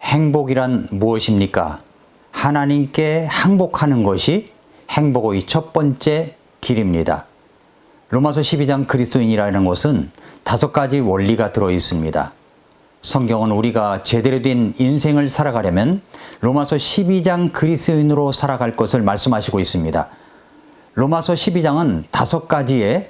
행복이란 무엇입니까? 하나님께 항복하는 것이 행복의 첫 번째 길입니다. 로마서 12장 그리스도인이라는 것은 5가지 원리가 들어 있습니다. 성경은 우리가 제대로 된 인생을 살아가려면 로마서 12장 그리스도인으로 살아갈 것을 말씀하시고 있습니다. 로마서 12장은 5가지의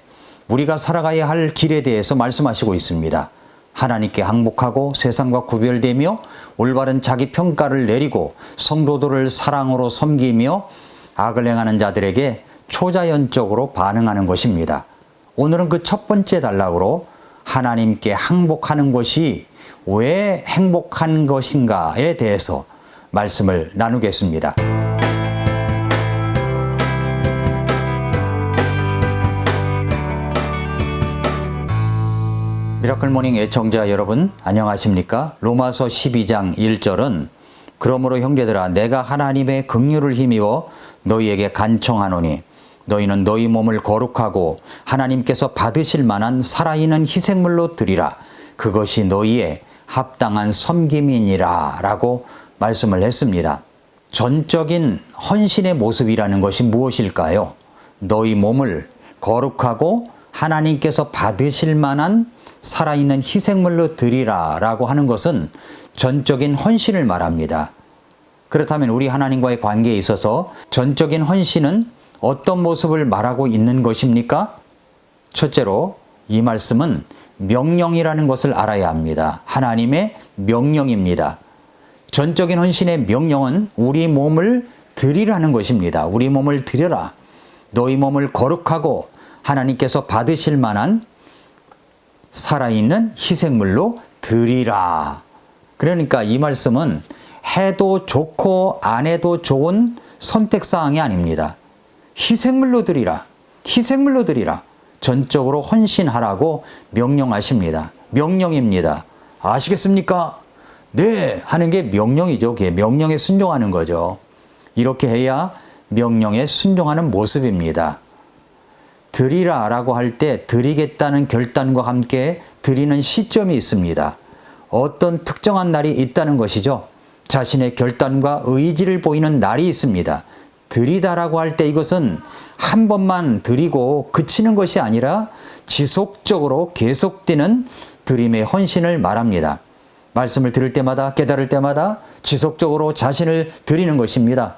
우리가 살아가야 할 길에 대해서 말씀하시고 있습니다. 하나님께 항복하고 세상과 구별되며 올바른 자기 평가를 내리고 성도들을 사랑으로 섬기며 악을 행하는 자들에게 초자연적으로 반응하는 것입니다. 오늘은 그 첫 번째 단락으로 하나님께 항복하는 것이 왜 행복한 것인가에 대해서 말씀을 나누겠습니다. 미라클 모닝 애청자 여러분 안녕하십니까? 로마서 12장 1절은 그러므로 형제들아 내가 하나님의 긍휼을 힘입어 너희에게 간청하노니 너희는 너희 몸을 거룩하고 하나님께서 받으실 만한 살아있는 희생물로 드리라. 그것이 너희의 합당한 섬김이니라 라고 말씀을 했습니다. 전적인 헌신의 모습이라는 것이 무엇일까요? 너희 몸을 거룩하고 하나님께서 받으실 만한 살아있는 희생물로 드리라 라고 하는 것은 전적인 헌신을 말합니다. 그렇다면 우리 하나님과의 관계에 있어서 전적인 헌신은 어떤 모습을 말하고 있는 것입니까? 첫째로 이 말씀은 명령이라는 것을 알아야 합니다. 하나님의 명령입니다. 전적인 헌신의 명령은 우리 몸을 드리라는 것입니다. 우리 몸을 드려라. 너희 몸을 거룩하고 하나님께서 받으실 만한 살아있는 희생물로 드리라. 그러니까 이 말씀은 해도 좋고 안 해도 좋은 선택사항이 아닙니다. 희생물로 드리라. 희생물로 드리라. 전적으로 헌신하라고 명령하십니다. 명령입니다. 아시겠습니까? 네 하는 게 명령이죠. 그게 명령에 순종하는 거죠. 이렇게 해야 명령에 순종하는 모습입니다. 드리라 라고 할 때 드리겠다는 결단과 함께 드리는 시점이 있습니다. 어떤 특정한 날이 있다는 것이죠. 자신의 결단과 의지를 보이는 날이 있습니다. 드리다라고 할 때 이것은 한 번만 드리고 그치는 것이 아니라 지속적으로 계속되는 드림의 헌신을 말합니다. 말씀을 들을 때마다 깨달을 때마다 지속적으로 자신을 드리는 것입니다.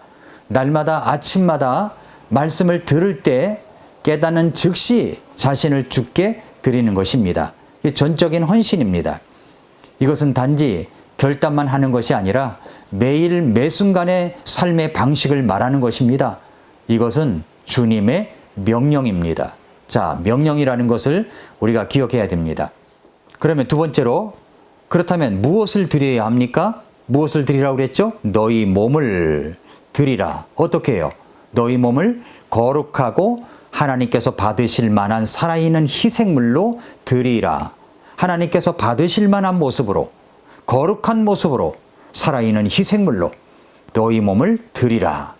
날마다 아침마다 말씀을 들을 때 깨닫는 즉시 자신을 주께 드리는 것입니다. 이게 전적인 헌신입니다. 이것은 단지 결단만 하는 것이 아니라 매일 매순간의 삶의 방식을 말하는 것입니다. 이것은 주님의 명령입니다. 자, 명령이라는 것을 우리가 기억해야 됩니다. 그러면 두 번째로 그렇다면 무엇을 드려야 합니까? 무엇을 드리라고 그랬죠? 너희 몸을 드리라. 어떻게 해요? 너희 몸을 거룩하고 하나님께서 받으실 만한 살아있는 희생물로 드리라. 하나님께서 받으실 만한 모습으로 거룩한 모습으로 살아있는 희생물로 너희 몸을 드리라.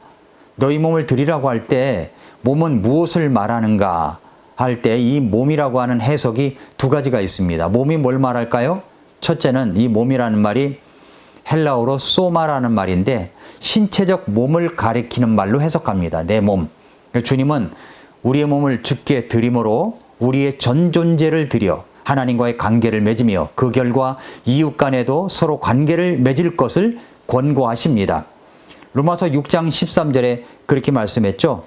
너희 몸을 드리라고 할 때 몸은 무엇을 말하는가 할 때 이 몸이라고 하는 해석이 2가지가 있습니다. 몸이 뭘 말할까요? 첫째는 이 몸이라는 말이 헬라어로 소마라는 말인데 신체적 몸을 가리키는 말로 해석합니다. 내 몸. 주님은 우리의 몸을 주께 드림으로 우리의 전 존재를 드려 하나님과의 관계를 맺으며 그 결과 이웃 간에도 서로 관계를 맺을 것을 권고하십니다. 로마서 6장 13절에 그렇게 말씀했죠.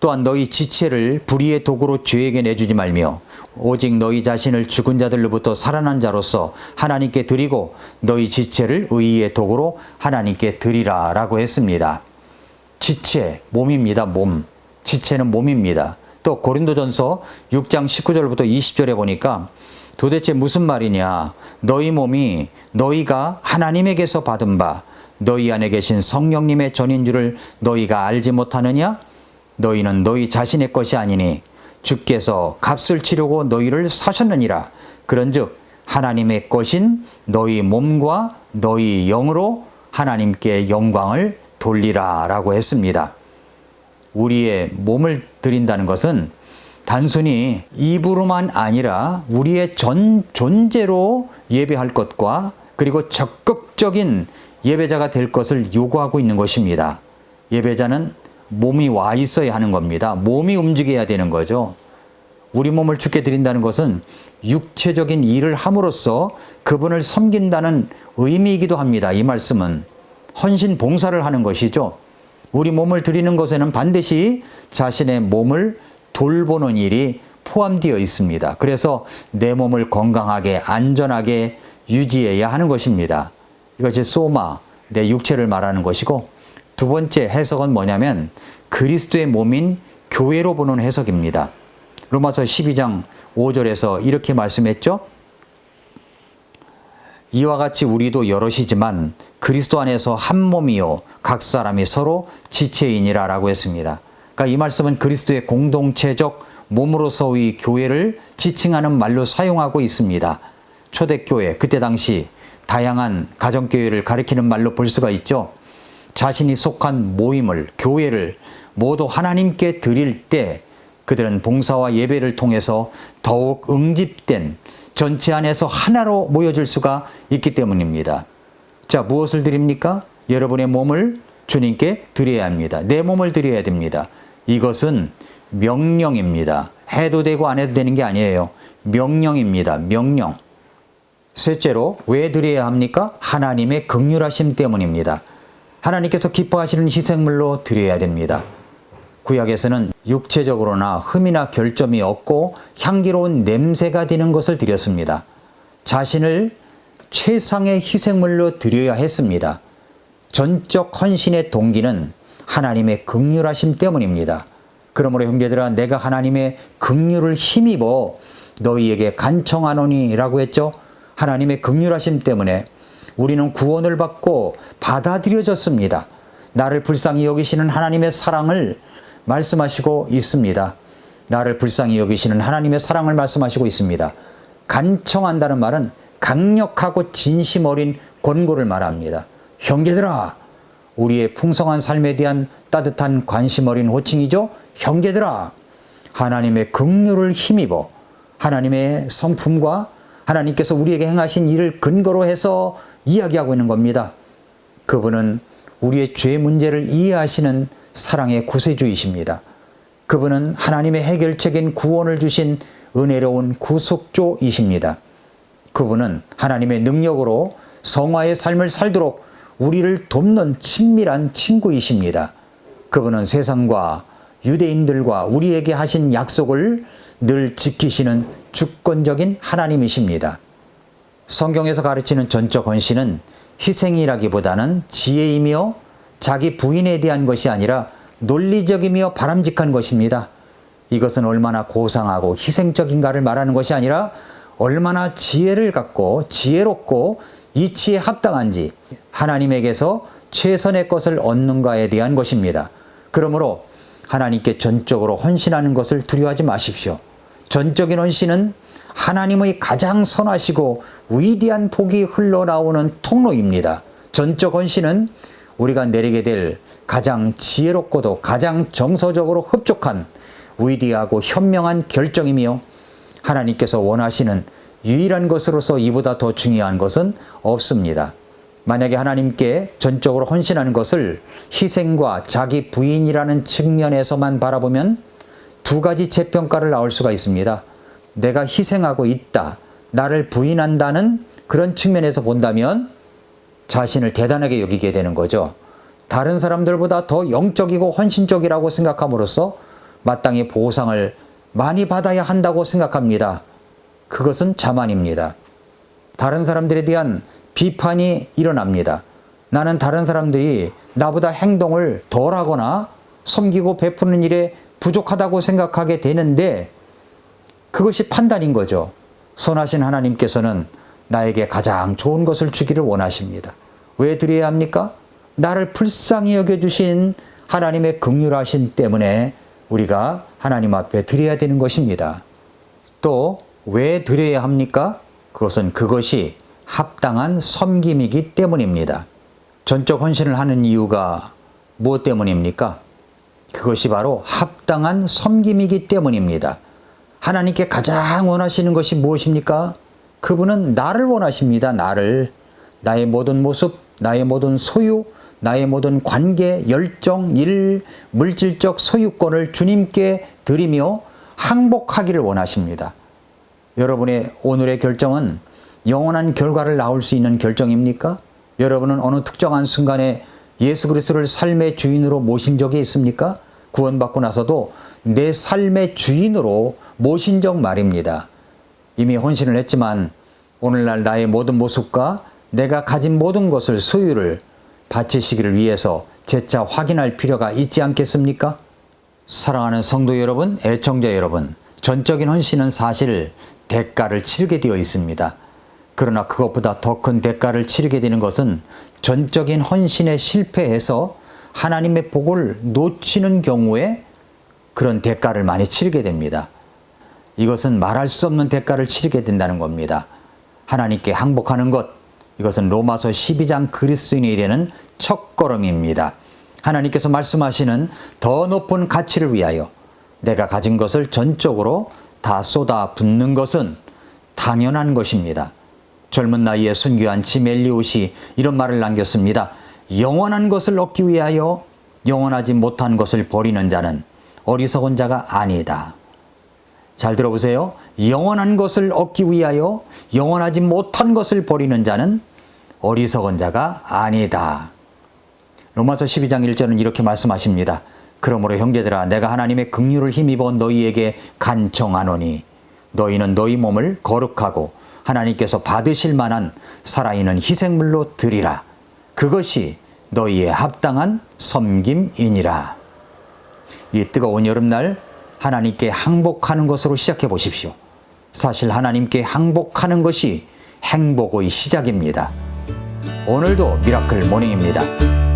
또한 너희 지체를 불의의 도구로 죄에게 내주지 말며 오직 너희 자신을 죽은 자들로부터 살아난 자로서 하나님께 드리고 너희 지체를 의의 도구로 하나님께 드리라 라고 했습니다. 지체, 몸입니다. 몸. 지체는 몸입니다. 또 고린도전서 6장 19절부터 20절에 보니까 도대체 무슨 말이냐. 너희 몸이 너희가 하나님에게서 받은 바 너희 안에 계신 성령님의 전인 줄을 너희가 알지 못하느냐? 너희는 너희 자신의 것이 아니니 주께서 값을 치르고 너희를 사셨느니라. 그런즉 하나님의 것인 너희 몸과 너희 영으로 하나님께 영광을 돌리라 라고 했습니다. 우리의 몸을 드린다는 것은 단순히 입으로만 아니라 우리의 전 존재로 예배할 것과 그리고 적극 적극적인 예배자가 될 것을 요구하고 있는 것입니다. 예배자는 몸이 와 있어야 하는 겁니다. 몸이 움직여야 되는 거죠. 우리 몸을 주께 드린다는 것은 육체적인 일을 함으로써 그분을 섬긴다는 의미이기도 합니다. 이 말씀은 헌신 봉사를 하는 것이죠. 우리 몸을 드리는 것에는 반드시 자신의 몸을 돌보는 일이 포함되어 있습니다. 그래서 내 몸을 건강하게 안전하게 유지해야 하는 것입니다. 이것이 소마, 내 육체를 말하는 것이고, 두 번째 해석은 뭐냐면 그리스도의 몸인 교회로 보는 해석입니다. 로마서 12장 5절에서 이렇게 말씀했죠. 이와 같이 우리도 여럿이지만 그리스도 안에서 한 몸이요 각 사람이 서로 지체이니라 라고 했습니다. 그러니까 이 말씀은 그리스도의 공동체적 몸으로서의 교회를 지칭하는 말로 사용하고 있습니다. 초대교회, 그때 당시 다양한 가정교회를 가리키는 말로 볼 수가 있죠. 자신이 속한 모임을, 교회를 모두 하나님께 드릴 때 그들은 봉사와 예배를 통해서 더욱 응집된 전체 안에서 하나로 모여질 수가 있기 때문입니다. 자, 무엇을 드립니까? 여러분의 몸을 주님께 드려야 합니다. 내 몸을 드려야 됩니다. 이것은 명령입니다. 해도 되고 안 해도 되는 게 아니에요. 명령입니다. 명령. 셋째로 왜 드려야 합니까? 하나님의 긍휼하심 때문입니다. 하나님께서 기뻐하시는 희생물로 드려야 됩니다. 구약에서는 육체적으로나 흠이나 결점이 없고 향기로운 냄새가 되는 것을 드렸습니다. 자신을 최상의 희생물로 드려야 했습니다. 전적 헌신의 동기는 하나님의 긍휼하심 때문입니다. 그러므로 형제들아, 내가 하나님의 긍휼을 힘입어 너희에게 간청하노니 라고 했죠. 하나님의 긍휼하심 때문에 우리는 구원을 받고 받아들여졌습니다. 나를 불쌍히 여기시는 하나님의 사랑을 말씀하시고 있습니다. 나를 불쌍히 여기시는 하나님의 사랑을 말씀하시고 있습니다. 간청한다는 말은 강력하고 진심 어린 권고를 말합니다. 형제들아, 우리의 풍성한 삶에 대한 따뜻한 관심 어린 호칭이죠. 형제들아, 하나님의 긍휼을 힘입어 하나님의 성품과 하나님께서 우리에게 행하신 일을 근거로 해서 이야기하고 있는 겁니다. 그분은 우리의 죄 문제를 이해하시는 사랑의 구세주이십니다. 그분은 하나님의 해결책인 구원을 주신 은혜로운 구속주이십니다. 그분은 하나님의 능력으로 성화의 삶을 살도록 우리를 돕는 친밀한 친구이십니다. 그분은 세상과 유대인들과 우리에게 하신 약속을 늘 지키시는 주권적인 하나님이십니다. 성경에서 가르치는 전적 헌신은 희생이라기보다는 지혜이며 자기 부인에 대한 것이 아니라 논리적이며 바람직한 것입니다. 이것은 얼마나 고상하고 희생적인가를 말하는 것이 아니라 얼마나 지혜를 갖고 지혜롭고 이치에 합당한지 하나님에게서 최선의 것을 얻는가에 대한 것입니다. 그러므로 하나님께 전적으로 헌신하는 것을 두려워하지 마십시오. 전적인 헌신은 하나님의 가장 선하시고 위대한 복이 흘러나오는 통로입니다. 전적 헌신은 우리가 내리게 될 가장 지혜롭고도 가장 정서적으로 흡족한 위대하고 현명한 결정이며 하나님께서 원하시는 유일한 것으로서 이보다 더 중요한 것은 없습니다. 만약에 하나님께 전적으로 헌신하는 것을 희생과 자기 부인이라는 측면에서만 바라보면 두 가지 재평가를 나올 수가 있습니다. 내가 희생하고 있다, 나를 부인한다는 그런 측면에서 본다면 자신을 대단하게 여기게 되는 거죠. 다른 사람들보다 더 영적이고 헌신적이라고 생각함으로써 마땅히 보상을 많이 받아야 한다고 생각합니다. 그것은 자만입니다. 다른 사람들에 대한 비판이 일어납니다. 나는 다른 사람들이 나보다 행동을 덜하거나 섬기고 베푸는 일에 부족하다고 생각하게 되는데 그것이 판단인 거죠. 선하신 하나님께서는 나에게 가장 좋은 것을 주기를 원하십니다. 왜 드려야 합니까? 나를 불쌍히 여겨주신 하나님의 긍휼하심 때문에 우리가 하나님 앞에 드려야 되는 것입니다. 또 왜 드려야 합니까? 그것이 합당한 섬김이기 때문입니다. 전적 헌신을 하는 이유가 무엇 때문입니까? 그것이 바로 합당한 섬김이기 때문입니다. 하나님께 가장 원하시는 것이 무엇입니까? 그분은 나를 원하십니다. 나의 모든 모습, 나의 모든 소유, 나의 모든 관계, 열정, 일, 물질적 소유권을 주님께 드리며 항복하기를 원하십니다. 여러분의 오늘의 결정은 영원한 결과를 낳을 수 있는 결정입니까? 여러분은 어느 특정한 순간에 예수 그리스도를 삶의 주인으로 모신 적이 있습니까? 구원받고 나서도 내 삶의 주인으로 모신 적 말입니다. 이미 헌신을 했지만 오늘날 나의 모든 모습과 내가 가진 모든 것을 소유를 바치시기를 위해서 재차 확인할 필요가 있지 않겠습니까? 사랑하는 성도 여러분, 애청자 여러분, 전적인 헌신은 사실 대가를 치르게 되어 있습니다. 그러나 그것보다 더 큰 대가를 치르게 되는 것은 전적인 헌신에 실패해서 하나님의 복을 놓치는 경우에 그런 대가를 많이 치르게 됩니다. 이것은 말할 수 없는 대가를 치르게 된다는 겁니다. 하나님께 항복하는 것, 이것은 로마서 12장 그리스도인이 되는 첫걸음입니다. 하나님께서 말씀하시는 더 높은 가치를 위하여 내가 가진 것을 전적으로 다 쏟아 붓는 것은 당연한 것입니다. 젊은 나이에 순교한 지멜리옷이 이런 말을 남겼습니다. 영원한 것을 얻기 위하여 영원하지 못한 것을 버리는 자는 어리석은 자가 아니다. 잘 들어보세요. 영원한 것을 얻기 위하여 영원하지 못한 것을 버리는 자는 어리석은 자가 아니다. 로마서 12장 1절은 이렇게 말씀하십니다. 그러므로 형제들아 내가 하나님의 긍휼을 힘입어 너희에게 간청하노니 너희는 너희 몸을 거룩하고 하나님께서 받으실 만한 살아있는 희생물로 드리라. 그것이 너희의 합당한 섬김이니라. 이 뜨거운 여름날 하나님께 항복하는 것으로 시작해 보십시오. 사실 하나님께 항복하는 것이 행복의 시작입니다. 오늘도 미라클 모닝입니다.